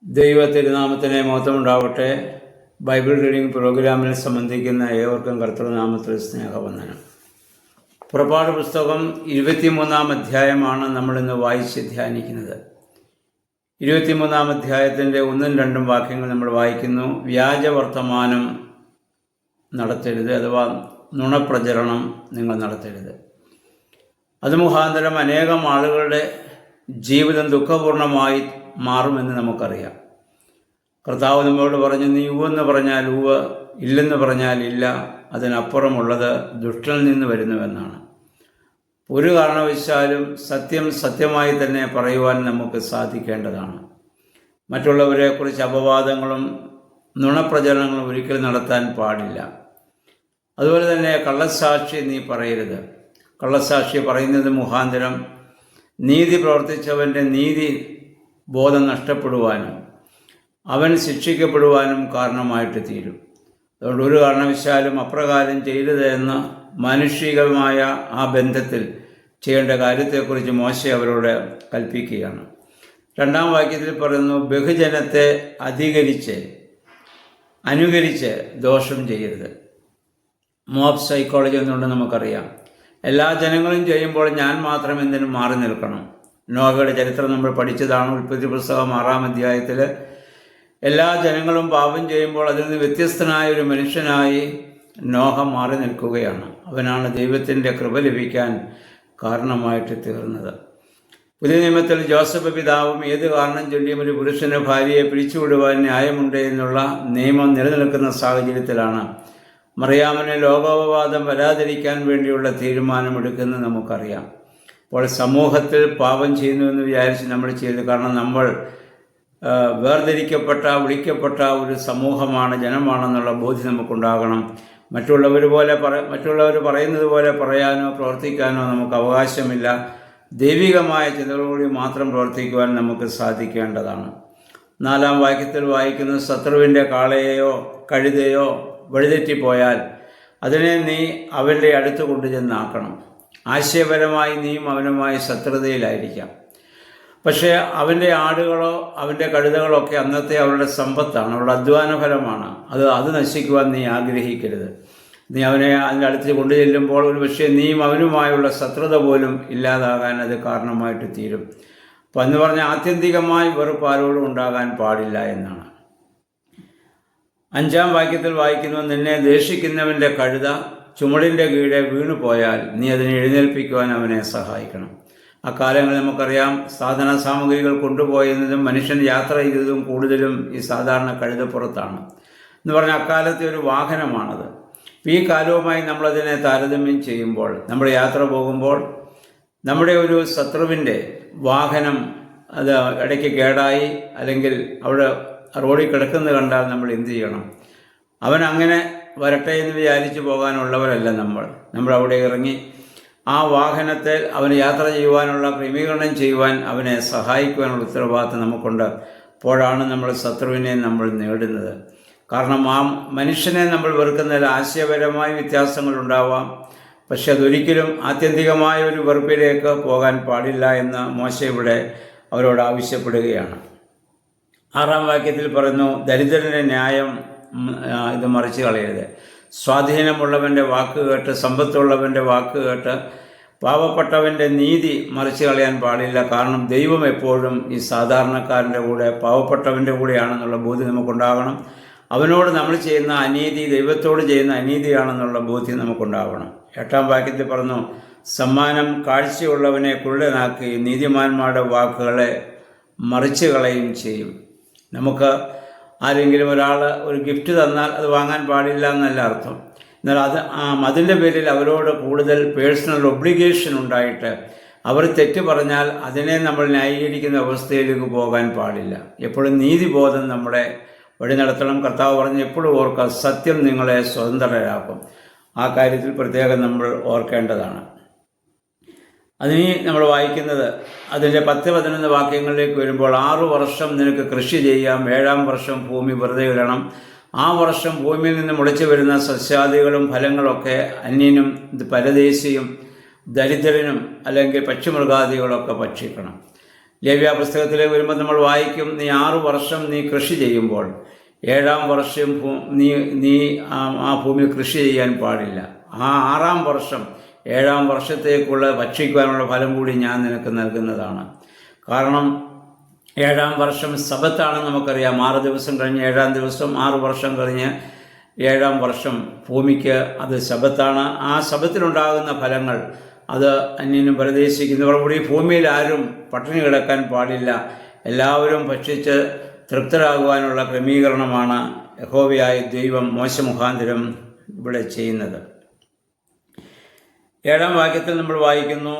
ദൈവ തിരുനാമത്തിന് മഹത്വമുണ്ടാവട്ടെ. Bible reading പ്രോഗ്രാമിൽ സംബന്ധിക്കുന്ന ഏവർക്കും കർത്തൃനാമത്തിൽ സ്നേഹവന്ദനം. പുറപ്പാട് പുസ്തകം 23 അധ്യായമാണ് നമ്മളിന്ന് വായിച്ച് ധ്യാനിക്കുന്നത്. 23 അധ്യായത്തിൻ്റെ 1-2 വാക്യങ്ങൾ നമ്മൾ വായിക്കുന്നു. വ്യാജവർത്തമാനം നടത്തരുത്, അഥവാ നുണപ്രചരണം നിങ്ങൾ നടത്തരുത്. അത് മുഖാന്തരം അനേകം ആളുകളുടെ ജീവിതം ദുഃഖപൂർണമായി മാറുമെന്ന് നമുക്കറിയാം. കർത്താവ് നമ്മളോട് പറഞ്ഞു, നീ ഉവെന്ന് പറഞ്ഞാൽ ഉവ്, ഇല്ലെന്ന് പറഞ്ഞാൽ ഇല്ല, അതിനപ്പുറമുള്ളത് ദുഷ്ടനിൽ നിന്ന് വരുന്നുവെന്നാണ്. ഒരു കാരണവശാലും സത്യം സത്യമായി തന്നെ പറയുവാൻ നമുക്ക് സാധിക്കേണ്ടതാണ്. മറ്റുള്ളവരെക്കുറിച്ച് അപവാദങ്ങളും നുണപ്രചരണങ്ങളും ഒരിക്കലും നടത്താൻ പാടില്ല. അതുപോലെ തന്നെ കള്ളസാക്ഷി നീ പറയരുത്. കള്ളസാക്ഷി പറയുന്നത് മുഖാന്തരം നീതി പ്രവർത്തിച്ചവൻ്റെ നീതി ബോധം നഷ്ടപ്പെടുവാനും അവൻ ശിക്ഷിക്കപ്പെടുവാനും കാരണമായിട്ട് തീരും. അതുകൊണ്ട് ഒരു കാരണവശാലും അപ്രകാരം ചെയ്യരുത് എന്ന് മാനുഷികമായ ആ ബന്ധത്തിൽ ചെയ്യേണ്ട കാര്യത്തെക്കുറിച്ച് മോശെ അവരോട് കൽപ്പിക്കുകയാണ്. 2 വാക്യത്തിൽ പറയുന്നു, ബഹുജനത്തെ അനുകരിച്ച് ദോഷം ചെയ്യരുത്. മോബ് സൈക്കോളജി എന്നുകൊണ്ട് നമുക്കറിയാം. എല്ലാ ജനങ്ങളും ചെയ്യുമ്പോൾ ഞാൻ മാത്രം എന്തിനും മാറി നിൽക്കണം. നോഹയുടെ ചരിത്രം നമ്മൾ പഠിച്ചതാണ്. ഉൽപ്പത്തി പുസ്തകം 6 അധ്യായത്തിൽ എല്ലാ ജനങ്ങളും പാപം ചെയ്യുമ്പോൾ അതിൽ നിന്ന് വ്യത്യസ്തനായ ഒരു മനുഷ്യനായി നോഹ മാറി നിൽക്കുകയാണ്. അവനാണ് ദൈവത്തിൻ്റെ കൃപ ലഭിക്കാൻ കാരണമായിട്ട് തീർന്നത്. പുതിയ നിയമത്തിൽ ജോസഫ് പിതാവും ഏത് കാരണം ചൊല്ലിയും ഒരു പുരുഷന് ഭാര്യയെ പിടിച്ചുവിടുവാൻ ന്യായമുണ്ട് എന്നുള്ള നിയമം നിലനിൽക്കുന്ന സാഹചര്യത്തിലാണ് മറിയാമിന് ലോകോപവാദം വരാതിരിക്കാൻ വേണ്ടിയുള്ള തീരുമാനമെടുക്കുന്നത് നമുക്കറിയാം. അപ്പോൾ സമൂഹത്തിൽ പാപം ചെയ്യുന്നുവെന്ന് വിചാരിച്ച് നമ്മൾ ചെയ്തു. കാരണം നമ്മൾ വിളിക്കപ്പെട്ട ഒരു സമൂഹമാണ്, ജനമാണെന്നുള്ള ബോധ്യം നമുക്കുണ്ടാകണം. മറ്റുള്ളവർ പറയുന്നത് പോലെ പറയാനോ പ്രവർത്തിക്കാനോ നമുക്ക് അവകാശമില്ല. ദൈവികമായ ചിന്തകളോടുകൂടി മാത്രം പ്രവർത്തിക്കുവാൻ നമുക്ക് സാധിക്കേണ്ടതാണ്. 4 വാക്യത്തിൽ വായിക്കുന്നു, ശത്രുവിൻ്റെ കാളയെയോ കഴുതയോ വഴിതെറ്റിപ്പോയാൽ അതിനെ നീ അവൻ്റെ അടുത്ത് കൊണ്ടുചെന്നാക്കണം. ആശയപരമായി നീയും അവനുമായി ശത്രുതയിലായിരിക്കാം. പക്ഷേ അവൻ്റെ ആടുകളോ അവൻ്റെ കഴുതകളോ ഒക്കെ അന്നത്തെ അവരുടെ സമ്പത്താണ്, അവരുടെ അധ്വാന ഫലമാണ്. അത് നശിക്കുവാൻ നീ ആഗ്രഹിക്കരുത്. നീ അവനെ അതിൻ്റെ അടുത്ത് കൊണ്ടു ചെല്ലുമ്പോൾ ഒരു പക്ഷേ നീയും അവനുമായുള്ള ശത്രുത പോലും ഇല്ലാതാകാൻ അത് കാരണമായിട്ട് തീരും. അപ്പം എന്ന് പറഞ്ഞാൽ ആത്യന്തികമായി വെറുപ്പ് ആരോടും ഉണ്ടാകാൻ പാടില്ല എന്നാണ്. 5 വാക്യത്തിൽ വായിക്കുന്നു, നിന്നെ ദേഷിക്കുന്നവൻ്റെ കഴുത ചുമടിൻ്റെ കീഴെ വീണു പോയാൽ നീ അതിനെ എഴുന്നേൽപ്പിക്കുവാൻ അവനെ സഹായിക്കണം. അക്കാലങ്ങളിൽ നമുക്കറിയാം, സാധന സാമഗ്രികൾ കൊണ്ടുപോയിരുന്നതും മനുഷ്യൻ യാത്ര ചെയ്തതും കൂടുതലും ഈ സാധാരണ കഴുതപ്പുറത്താണ്. എന്ന് പറഞ്ഞാൽ അക്കാലത്തെ ഒരു വാഹനമാണത്. ഈ കാലവുമായി നമ്മളതിനെ താരതമ്യം ചെയ്യുമ്പോൾ, നമ്മൾ യാത്ര പോകുമ്പോൾ നമ്മുടെ ഒരു ശത്രുവിൻ്റെ വാഹനം അത് ഇടയ്ക്ക് കേടായി അല്ലെങ്കിൽ അവിടെ റോഡിൽ കിടക്കുന്നത് കണ്ടാൽ നമ്മൾ എന്ത് ചെയ്യണം? അവൻ അങ്ങനെ വരട്ടെ എന്ന് വിചാരിച്ച് പോകാനുള്ളവരല്ല നമ്മൾ അവിടെ ഇറങ്ങി ആ വാഹനത്തെ അവന് യാത്ര ചെയ്യുവാനുള്ള ക്രമീകരണം ചെയ്യുവാൻ അവനെ സഹായിക്കുവാനുള്ള ഉത്തരവാദിത്വം നമുക്കുണ്ട്. അപ്പോഴാണ് നമ്മൾ ശത്രുവിനെ നമ്മൾ നേടുന്നത്. കാരണം ആ മനുഷ്യനെ നമ്മൾ വെറുക്കുന്നതിൽ ആശയപരമായ വ്യത്യാസങ്ങളുണ്ടാവാം, പക്ഷെ അതൊരിക്കലും ആത്യന്തികമായ ഒരു വെറുപ്പിലേക്ക് പോകാൻ പാടില്ല എന്ന് മോശെ ഇവിടെ അവരോട് ആവശ്യപ്പെടുകയാണ്. 6 വാക്യത്തിൽ പറയുന്നു, ദരിദ്രൻ്റെ ന്യായം ഇത് മറിച്ച് കളയരുത്. സ്വാധീനമുള്ളവൻ്റെ വാക്ക് കേട്ട്, സമ്പത്തുള്ളവൻ്റെ വാക്ക് കേട്ട് പാവപ്പെട്ടവൻ്റെ നീതി മറിച്ച് കളയാൻ പാടില്ല. കാരണം ദൈവം എപ്പോഴും ഈ സാധാരണക്കാരൻ്റെ കൂടെ, പാവപ്പെട്ടവൻ്റെ കൂടെയാണെന്നുള്ള ബോധ്യം നമുക്കുണ്ടാകണം. അവനോട് നമ്മൾ ചെയ്യുന്ന അനീതി ദൈവത്തോട് ചെയ്യുന്ന അനീതിയാണെന്നുള്ള ബോധ്യം നമുക്കുണ്ടാകണം. 8 വാക്യത്തിൽ പറഞ്ഞു, സമ്മാനം കാഴ്ചയുള്ളവനെ കുരുടനാക്കി നീതിമാന്മാരുടെ വാക്കുകളെ മറിച്ച് കളയും ചെയ്യും. നമുക്ക് ആരെങ്കിലും ഒരാൾ ഒരു ഗിഫ്റ്റ് തന്നാൽ അത് വാങ്ങാൻ പാടില്ല എന്നല്ല അർത്ഥം. എന്നാൽ അതിൻ്റെ പേരിൽ അവരോട് കൂടുതൽ പേഴ്സണൽ ഒബ്ലിഗേഷൻ ഉണ്ടായിട്ട് അവർ തെറ്റ് പറഞ്ഞാൽ അതിനെ നമ്മൾ ന്യായീകരിക്കുന്ന അവസ്ഥയിലേക്ക് പോകാൻ പാടില്ല. എപ്പോഴും നീതിബോധം നമ്മളെ വഴി നടത്തണം. കർത്താവ് പറഞ്ഞ് എപ്പോഴും ഓർക്കുക, സത്യം നിങ്ങളെ സ്വതന്ത്രരാക്കും. ആ കാര്യത്തിൽ പ്രത്യേകം നമ്മൾ ഓർക്കേണ്ടതാണ്. അതിനി നമ്മൾ വായിക്കുന്നത് അതിൻ്റെ 10-11 വാക്യങ്ങളിലേക്ക് വരുമ്പോൾ, 6 വർഷം നിനക്ക് കൃഷി ചെയ്യാം, 7-ാം വർഷം ഭൂമി വെറുതെ ഇടണം. ആ വർഷം ഭൂമിയിൽ നിന്ന് മുളച്ചു വരുന്ന സസ്യാദികളും ഫലങ്ങളൊക്കെ അന്യനും പരദേശിയും ദരിദ്രനും അല്ലെങ്കിൽ പക്ഷിമൃഗാദികളൊക്കെ ഭക്ഷിക്കണം. ലേവ്യ പുസ്തകത്തിലേക്ക് വരുമ്പോൾ നമ്മൾ വായിക്കും, നീ 6 വർഷം നീ കൃഷി ചെയ്യുമ്പോൾ 7-ാം വർഷം നീ ആ ഭൂമിയിൽ കൃഷി ചെയ്യാൻ പാടില്ല. ആ 6-ാം വർഷം 7-ാം വർഷത്തേക്കുള്ള ഭക്ഷിക്കുവാനുള്ള ഫലം കൂടി ഞാൻ നിനക്ക് നൽകുന്നതാണ്. കാരണം 7-ാം വർഷം സബത്താണെന്ന് നമുക്കറിയാം. 6 ദിവസം കഴിഞ്ഞ് 7-ാം ദിവസം, 6 വർഷം കഴിഞ്ഞ് 7-ാം വർഷം ഭൂമിക്ക് അത് ശബത്താണ്. ആ ശബത്തിലുണ്ടാകുന്ന ഫലങ്ങൾ അത് അന്യനും പരദേശിക്കുന്നവർ കൂടി ഭൂമിയിൽ ആരും പട്ടിണി കിടക്കാൻ പാടില്ല, എല്ലാവരും ഭക്ഷിച്ച് തൃപ്തരാകുവാനുള്ള ക്രമീകരണമാണ് യഹോവയായ ദൈവം മോശെ മുഖാന്തരം ഇവിടെ ചെയ്യുന്നത്. 7-ാം വാക്യത്തിൽ നമ്മൾ വായിക്കുന്നു,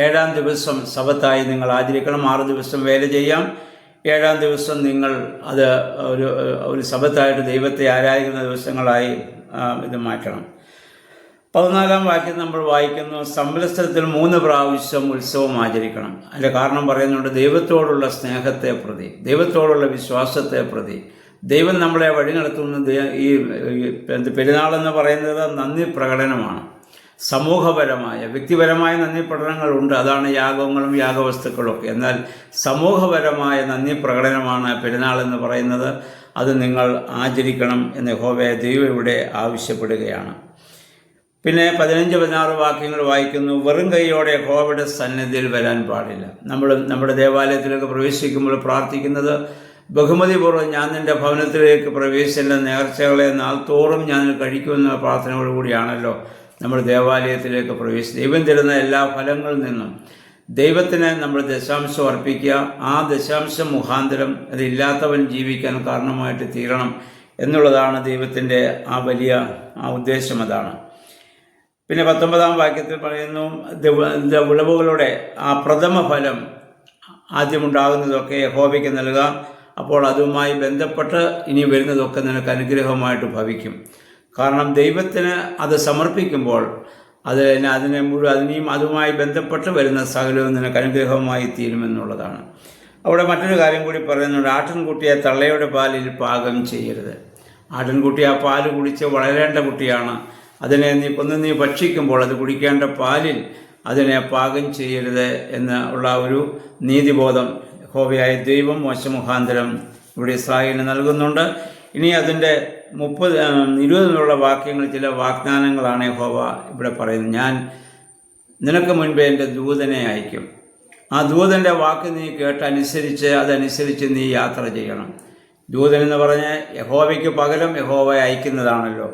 7-ാം ദിവസം ശബത്തായി നിങ്ങൾ ആചരിക്കണം. 6 ദിവസം വേല ചെയ്യാം, 7-ാം ദിവസം നിങ്ങൾ അത് ഒരു ശബത്തായിട്ട് ദൈവത്തെ ആരാധിക്കുന്ന ദിവസങ്ങളായി ഇത് മാറ്റണം. 14-ാം വാക്യം നമ്മൾ വായിക്കുന്നു, സംവത്സരത്തിൽ 3 പ്രാവശ്യം ഉത്സവം ആചരിക്കണം. അതിൻ്റെ കാരണം പറയുന്നുണ്ട്, ദൈവത്തോടുള്ള സ്നേഹത്തെ പ്രതി, ദൈവത്തോടുള്ള വിശ്വാസത്തെ പ്രതി. ദൈവം നമ്മളെ വഴി നടത്തുന്ന ഈ പെരുന്നാളെന്ന് പറയുന്നത് നന്ദി പ്രകടനമാണ്. സമൂഹപരമായ വ്യക്തിപരമായ നന്ദി പ്രകടനങ്ങളുണ്ട്, അതാണ് യാഗങ്ങളും യാഗവസ്തുക്കളും ഒക്കെ. എന്നാൽ സമൂഹപരമായ നന്ദി പ്രകടനമാണ് പെരുന്നാളെന്ന് പറയുന്നത്. അത് നിങ്ങൾ ആചരിക്കണം എന്ന് യഹോവയായ ദൈവം ഇവിടെ ആവശ്യപ്പെടുകയാണ്. പിന്നെ 15-16 വാക്യങ്ങൾ വായിക്കുന്നു, വെറും കൈയോടെ യഹോവയുടെ സന്നിധിയിൽ വരാൻ പാടില്ല. നമ്മുടെ ദേവാലയത്തിലേക്ക് പ്രവേശിക്കുമ്പോൾ പ്രാർത്ഥിക്കുന്നത്, ബഹുമതിപൂർവ്വം ഞാൻ നിൻ്റെ ഭവനത്തിലേക്ക് പ്രവേശിച്ച നേർച്ചകളെ നാൾ തോറും ഞാൻ കഴിക്കുമെന്ന പ്രാർത്ഥനയോടുകൂടിയാണല്ലോ നമ്മൾ ദേവാലയത്തിലേക്ക് പ്രവേശിച്ച് ദൈവം തരുന്ന എല്ലാ ഫലങ്ങളിൽ നിന്നും ദൈവത്തിന് നമ്മൾ ദശാംശം അർപ്പിക്കുക. ആ ദശാംശം മുഖാന്തരം അതില്ലാത്തവൻ ജീവിക്കാൻ കാരണമായിട്ട് തീരണം എന്നുള്ളതാണ് ദൈവത്തിൻ്റെ ആ വലിയ ഉദ്ദേശം. അതാണ്. പിന്നെ 19-ാം വാക്യത്തിൽ പറയുന്നു, വിളവുകളുടെ ആ പ്രഥമ ഫലം ആദ്യമുണ്ടാകുന്നതൊക്കെ യഹോവയ്ക്ക് നൽകുക. അപ്പോൾ അതുമായി ബന്ധപ്പെട്ട് ഇനി വരുന്നതൊക്കെ നിനക്ക് അനുഗ്രഹമായിട്ട് ഭവിക്കും. കാരണം ദൈവത്തിന് അത് സമർപ്പിക്കുമ്പോൾ അതിനെയും അതുമായി ബന്ധപ്പെട്ട് വരുന്ന സകലവും നിനക്ക് അനുഗ്രഹമായി തീരുമെന്നുള്ളതാണ്. അവിടെ മറ്റൊരു കാര്യം കൂടി പറയുന്നുണ്ട്, ആട്ടിൻകുട്ടിയെ തള്ളയുടെ പാലിൽ പാകം ചെയ്യരുത്. ആട്ടിൻകുട്ടി ആ പാല് കുടിച്ച് വളരേണ്ട കുട്ടിയാണ്. അതിനെ നീ ഭക്ഷിക്കുമ്പോൾ അത് കുടിക്കേണ്ട പാലിൽ അതിനെ പാകം ചെയ്യരുത് എന്നുള്ള ഒരു നീതിബോധം യഹോവയായ ദൈവം മോശെ മുഖാന്തരം ഇവിടെ ഇസ്രായേലിന് നൽകുന്നുണ്ട്. ഇനി അതിൻ്റെ 20 വാക്യങ്ങൾ ചില വാഗ്ദാനങ്ങളാണ് യഹോവ ഇവിടെ പറയുന്നത്. ഞാൻ നിനക്ക് മുൻപേ എൻ്റെ ദൂതനെ അയക്കും. ആ ദൂതൻ്റെ വാക്ക് നീ അതനുസരിച്ച് നീ യാത്ര ചെയ്യണം. ദൂതൻ എന്ന് പറഞ്ഞ് യഹോവയ്ക്ക് പകരം യഹോവ അയക്കുന്നതാണല്ലോ.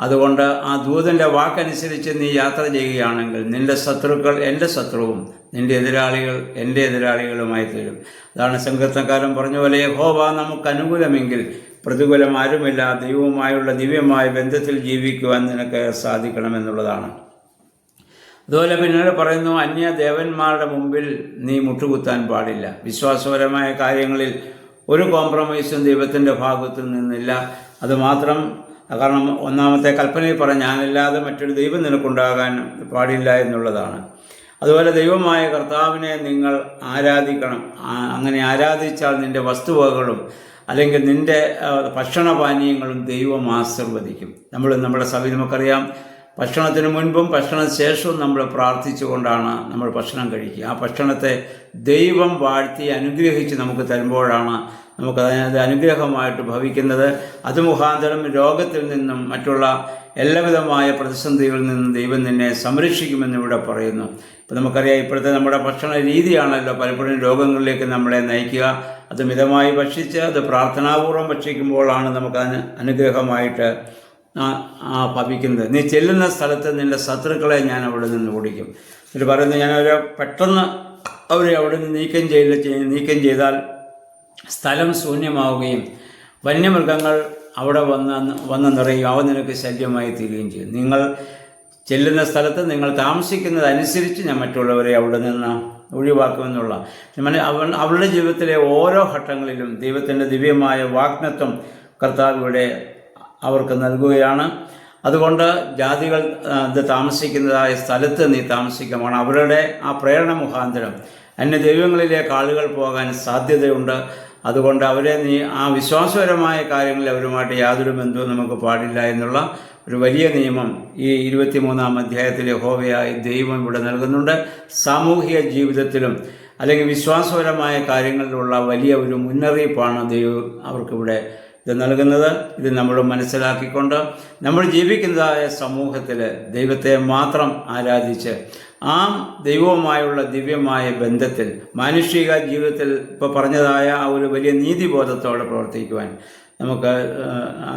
അതുകൊണ്ട് ആ ദൂതൻ്റെ വാക്കനുസരിച്ച് നീ യാത്ര ചെയ്യുകയാണെങ്കിൽ നിൻ്റെ ശത്രുക്കൾ എൻ്റെ ശത്രുവും നിൻ്റെ എതിരാളികൾ എൻ്റെ എതിരാളികളുമായി തീരും. അതാണ് സങ്കീർത്തനക്കാരൻ പറഞ്ഞ പോലെ, യഹോവ നമുക്ക് അനുകൂലമെങ്കിൽ പ്രതികൂലം ആരുമില്ല. ദൈവവുമായുള്ള ദിവ്യമായ ബന്ധത്തിൽ ജീവിക്കുവാൻ നിനക്ക് സാധിക്കണമെന്നുള്ളതാണ്. അതുപോലെ പിന്നീട് പറയുന്നു, അന്യ ദേവന്മാരുടെ മുമ്പിൽ നീ മുട്ടുകുത്താൻ പാടില്ല. വിശ്വാസപരമായ കാര്യങ്ങളിൽ ഒരു കോംപ്രമൈസും ദൈവത്തിൻ്റെ ഭാഗത്തു നിന്നില്ല. അതുമാത്രം കാരണം 1-ാമത്തെ കൽപ്പനയിൽ പറഞ്ഞ ഞാനല്ലാതെ മറ്റൊരു ദൈവം നിനക്കുണ്ടാകാൻ പാടില്ല എന്നുള്ളതാണ്. അതുപോലെ ദൈവമായ കർത്താവിനെ നിങ്ങൾ ആരാധിക്കണം. അങ്ങനെ ആരാധിച്ചാൽ നിൻ്റെ വസ്തുവകകളും അല്ലെങ്കിൽ നിൻ്റെ ഭക്ഷണപാനീയങ്ങളും ദൈവം ആശീർവദിക്കും. നമ്മുടെ സഭയിൽ നമുക്കറിയാം, ഭക്ഷണത്തിന് മുൻപും ഭക്ഷണശേഷവും നമ്മൾ പ്രാർത്ഥിച്ചുകൊണ്ടാണ് നമ്മൾ ഭക്ഷണം കഴിക്കുക. ആ ഭക്ഷണത്തെ ദൈവം വാഴ്ത്തി അനുഗ്രഹിച്ച് നമുക്ക് തരുമ്പോഴാണ് നമുക്കത് അനുഗ്രഹമായിട്ട് ഭവിക്കുന്നത്. അത് മുഖാന്തരം രോഗത്തിൽ നിന്നും മറ്റുള്ള എല്ലാവിധമായ പ്രതിസന്ധികളിൽ നിന്നും ദൈവം നിന്നെ സംരക്ഷിക്കുമെന്ന് ഇവിടെ പറയുന്നു. ഇപ്പം നമുക്കറിയാം, ഇപ്പോഴത്തെ നമ്മുടെ ഭക്ഷണ രീതിയാണല്ലോ പലപ്പോഴും രോഗങ്ങളിലേക്ക് നമ്മളെ നയിക്കുക. അത് മിതമായി ഭക്ഷിച്ച് അത് പ്രാർത്ഥനാപൂർവ്വം ഭക്ഷിക്കുമ്പോഴാണ് നമുക്കതിന് അനുഗ്രഹമായിട്ട് ഭവിക്കുന്നത്. നീ ചെല്ലുന്ന സ്ഥലത്ത് നിൻ്റെ ശത്രുക്കളെ ഞാൻ അവിടെ നിന്ന് ഓടിക്കും. എന്നിട്ട് പറയുന്നത്, ഞാൻ പെട്ടെന്ന് അവരെ അവിടെ നിന്ന് നീക്കം ചെയ്താൽ സ്ഥലം ശൂന്യമാവുകയും വന്യമൃഗങ്ങൾ അവിടെ വന്ന് നിറയുകയും അവ നിനക്ക് ശല്യമായി തീരുകയും ചെയ്യും. നിങ്ങൾ ചെല്ലുന്ന സ്ഥലത്ത് നിങ്ങൾ താമസിക്കുന്നതനുസരിച്ച് ഞാൻ മറ്റുള്ളവരെ അവിടെ നിന്ന് ഒഴിവാക്കുമെന്നുള്ള അവളുടെ ജീവിതത്തിലെ ഓരോ ഘട്ടങ്ങളിലും ദൈവത്തിൻ്റെ ദിവ്യമായ വാഗ്ദത്തം കർത്താവ് ഇവിടെ അവർക്ക് നൽകുകയാണ്. അതുകൊണ്ട് ജാതികൾ താമസിക്കുന്നതായ സ്ഥലത്ത് നീ താമസിക്കുമാണ്. അവരുടെ ആ പ്രേരണ മുഖാന്തരം അന്യ ദൈവങ്ങളിലേക്ക് ആളുകൾ പോകാൻ സാധ്യതയുണ്ട്. അതുകൊണ്ട് അവരെ നീ ആ വിശ്വാസപരമായ കാര്യങ്ങളിൽ അവരുമായിട്ട് യാതൊരു ബന്ധവും നമുക്ക് പാടില്ല എന്നുള്ള ഒരു വലിയ നിയമം ഈ 23-ാം അധ്യായത്തിൽ യഹോവയായ ദൈവം ഇവിടെ നൽകുന്നുണ്ട്. സാമൂഹിക ജീവിതത്തിലും അല്ലെങ്കിൽ വിശ്വാസപരമായ കാര്യങ്ങളിലുള്ള വലിയ ഒരു മുന്നറിയിപ്പാണ് ദൈവം അവർക്കിവിടെ ഇത് നൽകുന്നത്. ഇത് നമ്മൾ മനസ്സിലാക്കിക്കൊണ്ട് നമ്മൾ ജീവിക്കുന്നതായ സമൂഹത്തിൽ ദൈവത്തെ മാത്രം ആരാധിച്ച് ആ ദൈവവുമായുള്ള ദിവ്യമായ ബന്ധത്തിൽ മാനുഷിക ജീവിതത്തിൽ ഇപ്പോൾ പറഞ്ഞതായ ആ ഒരു വലിയ നീതിബോധത്തോടെ പ്രവർത്തിക്കുവാൻ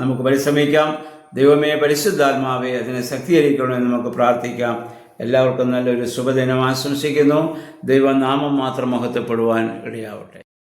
നമുക്ക് പരിശ്രമിക്കാം. ദൈവമേ, പരിശുദ്ധാത്മാവേ, അതിനെ ശക്തീകരിക്കണമെന്ന് നമുക്ക് പ്രാർത്ഥിക്കാം. എല്ലാവർക്കും നല്ലൊരു ശുഭദിനം ആശംസിക്കുന്നു. ദൈവനാമം മാത്രം മഹത്വപ്പെടുവാൻ ഇടയാവട്ടെ.